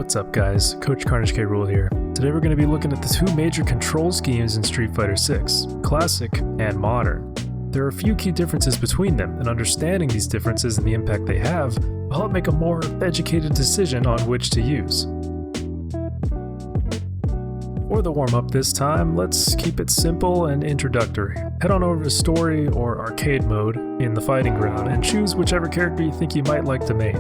What's up guys, Coach CarnageKRool here. Today we're going to be looking at the two major control schemes in Street Fighter 6, Classic and Modern. There are a few key differences between them, and understanding these differences and the impact they have will help make a more educated decision on which to use. For the warm-up this time, let's keep it simple and introductory. Head on over to Story or Arcade mode in the fighting ground and choose whichever character you think you might like to main.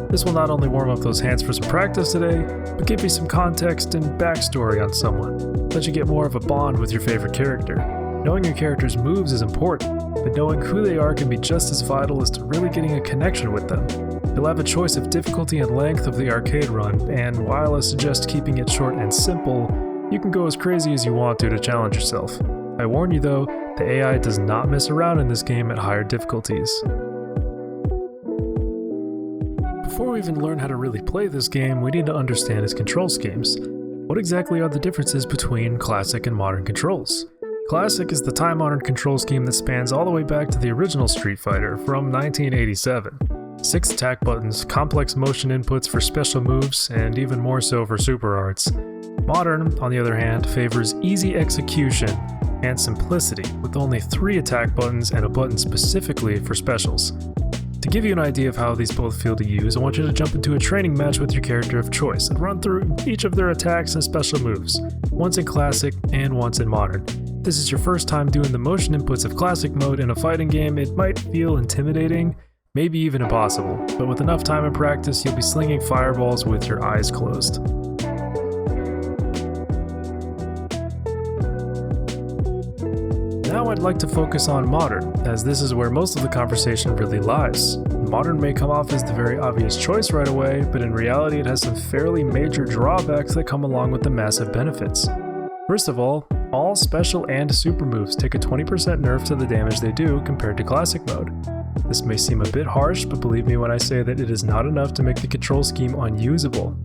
This will not only warm up those hands for some practice today, but give you some context and backstory on someone, let you get more of a bond with your favorite character. Knowing your character's moves is important, but knowing who they are can be just as vital as to really getting a connection with them. You'll have a choice of difficulty and length of the arcade run, and while I suggest keeping it short and simple, you can go as crazy as you want to challenge yourself. I warn you though, the AI does not mess around in this game at higher difficulties. Before we even learn how to really play this game, we need to understand its control schemes. What exactly are the differences between Classic and Modern controls? Classic is the time-honored control scheme that spans all the way back to the original Street Fighter from 1987. 6 attack buttons, complex motion inputs for special moves, and even more so for super arts. Modern, on the other hand, favors easy execution and simplicity, with only 3 attack buttons and a button specifically for specials. To give you an idea of how these both feel to use, I want you to jump into a training match with your character of choice and run through each of their attacks and special moves, once in Classic and once in Modern. If this is your first time doing the motion inputs of Classic mode in a fighting game, it might feel intimidating, maybe even impossible, but with enough time and practice, you'll be slinging fireballs with your eyes closed. Now I'd like to focus on Modern, as this is where most of the conversation really lies. Modern may come off as the very obvious choice right away, but in reality it has some fairly major drawbacks that come along with the massive benefits. First of all special and super moves take a 20% nerf to the damage they do compared to Classic mode. This may seem a bit harsh, but believe me when I say that it is not enough to make the control scheme unusable.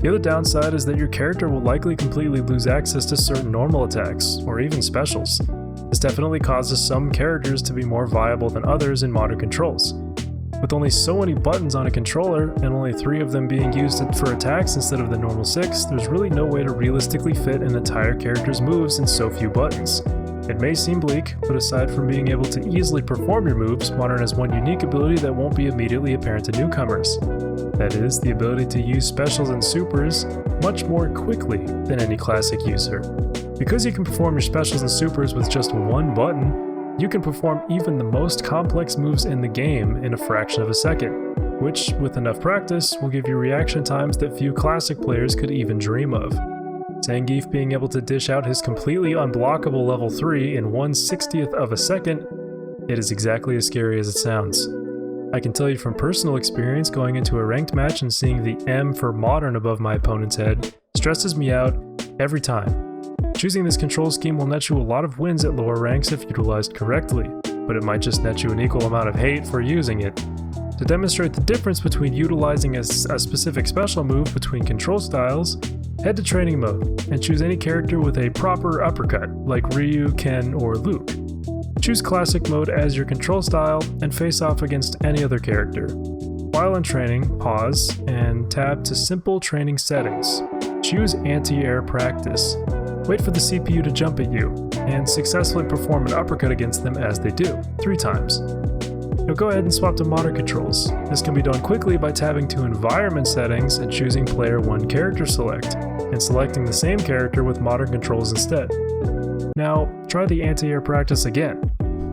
The other downside is that your character will likely completely lose access to certain normal attacks, or even specials. This definitely causes some characters to be more viable than others in modern controls. With only so many buttons on a controller, and only 3 of them being used for attacks instead of the normal 6, there's really no way to realistically fit an entire character's moves in so few buttons. It may seem bleak, but aside from being able to easily perform your moves, Modern has one unique ability that won't be immediately apparent to newcomers. That is, the ability to use specials and supers much more quickly than any Classic user. Because you can perform your specials and supers with just one button, you can perform even the most complex moves in the game in a fraction of a second, which, with enough practice, will give you reaction times that few Classic players could even dream of. Zangief being able to dish out his completely unblockable level 3 in 1/60th of a second, it is exactly as scary as it sounds. I can tell you from personal experience, going into a ranked match and seeing the M for Modern above my opponent's head stresses me out every time. Choosing this control scheme will net you a lot of wins at lower ranks if utilized correctly, but it might just net you an equal amount of hate for using it. To demonstrate the difference between utilizing a specific special move between control styles, head to training mode and choose any character with a proper uppercut, like Ryu, Ken, or Luke. Choose Classic mode as your control style and face off against any other character. While in training, pause and tab to Simple Training Settings. Choose Anti-Air Practice. Wait for the CPU to jump at you, and successfully perform an uppercut against them as they do, 3 times. Now go ahead and swap to Modern controls. This can be done quickly by tabbing to Environment Settings and choosing Player 1 Character Select, and selecting the same character with Modern controls instead. Now, try the anti-air practice again,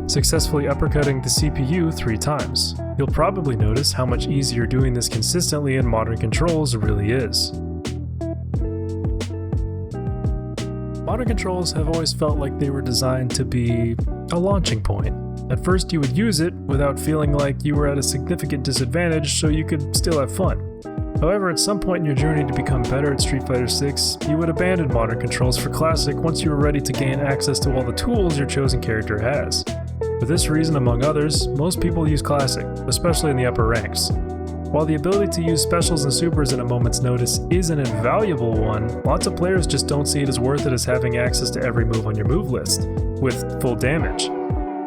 successfully uppercutting the CPU 3 times. You'll probably notice how much easier doing this consistently in Modern controls really is. Modern controls have always felt like they were designed to be a launching point. At first you would use it without feeling like you were at a significant disadvantage so you could still have fun. However, at some point in your journey to become better at Street Fighter 6, you would abandon Modern controls for Classic once you were ready to gain access to all the tools your chosen character has. For this reason, among others, most people use Classic, especially in the upper ranks. While the ability to use specials and supers at a moment's notice is an invaluable one, lots of players just don't see it as worth it as having access to every move on your move list, with full damage.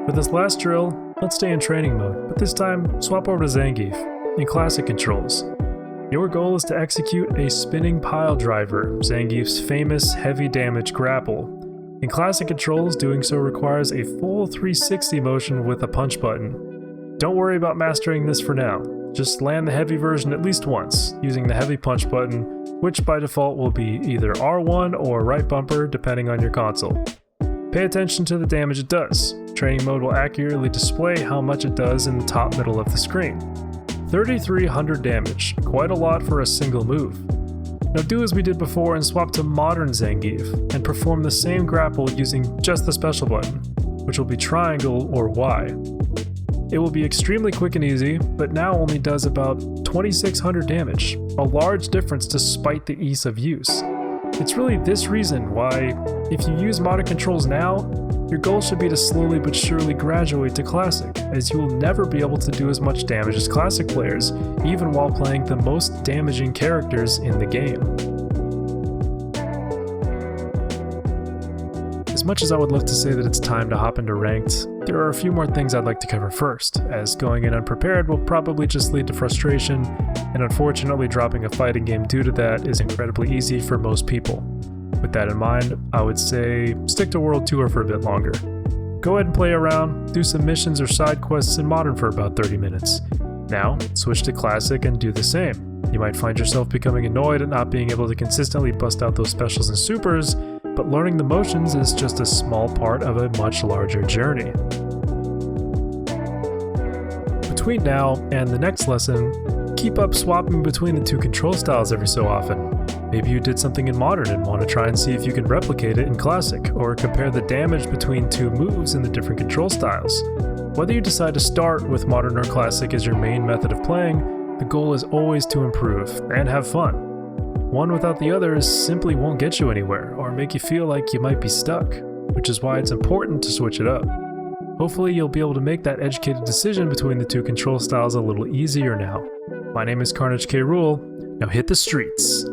For this last drill, let's stay in training mode, but this time swap over to Zangief in Classic controls. Your goal is to execute a spinning pile driver, Zangief's famous heavy damage grapple. In classic controls, doing so requires a full 360 motion with a punch button. Don't worry about mastering this for now. Just land the heavy version at least once, using the heavy punch button, which by default will be either R1 or right bumper depending on your console. Pay attention to the damage it does. Training mode will accurately display how much it does in the top middle of the screen. 3,300 damage, quite a lot for a single move. Now do as we did before and swap to modern Zangief, and perform the same grapple using just the special button, which will be triangle or Y. It will be extremely quick and easy, but now only does about 2,600 damage, a large difference despite the ease of use. It's really this reason why, if you use modern controls now, your goal should be to slowly but surely graduate to Classic, as you will never be able to do as much damage as Classic players, even while playing the most damaging characters in the game. As much as I would love to say that it's time to hop into Ranked, there are a few more things I'd like to cover first, as going in unprepared will probably just lead to frustration, and unfortunately dropping a fighting game due to that is incredibly easy for most people. With that in mind, I would say stick to World Tour for a bit longer. Go ahead and play around, do some missions or side quests in Modern for about 30 minutes. Now, switch to Classic and do the same. You might find yourself becoming annoyed at not being able to consistently bust out those specials and supers, but learning the motions is just a small part of a much larger journey. Between now and the next lesson, keep up swapping between the two control styles every so often. Maybe you did something in Modern and want to try and see if you can replicate it in Classic, or compare the damage between two moves in the different control styles. Whether you decide to start with Modern or Classic as your main method of playing, the goal is always to improve and have fun. One without the other simply won't get you anywhere, or make you feel like you might be stuck, which is why it's important to switch it up. Hopefully you'll be able to make that educated decision between the two control styles a little easier now. My name is CarnageKRool, now hit the streets.